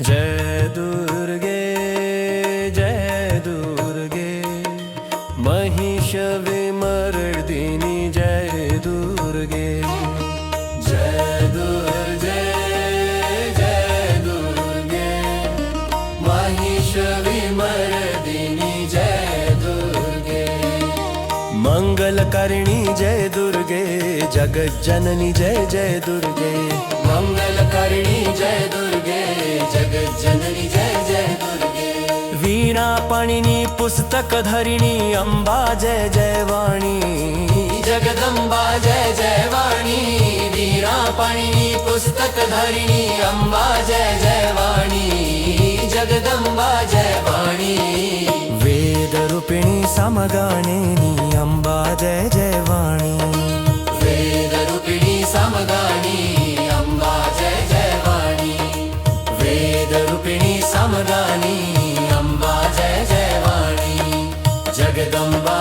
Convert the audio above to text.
जय दुर्गे जय दुर्गे महिष विमर्दिनी जय दुर्गे जय दुर्गे जय दुर्गे महिष विमर्दिनी जय दुर्गे मंगलकारिणी जय दुर्गे जगज्जननी जय जय दुर्गे मंगलकारिणी जय दुर्गे जगज्जननी जय जय दुर्गे वीणा पाणिनी पुस्तक धरिणी अंबा जय जय वाणी जगदंबा जय जय वाणी वीणा पाणिनी पुस्तक धरिणी अंबा जय जय वाणी जगदंबा जय वाणी वेद रूपिणी समगाणिनी अंबा जय जय वाणी वेद रूपिणी समगाणी अंबा जय जय वाणी वेद रूपिणी समगाणी अंबा जय जय वाणी जगदंबा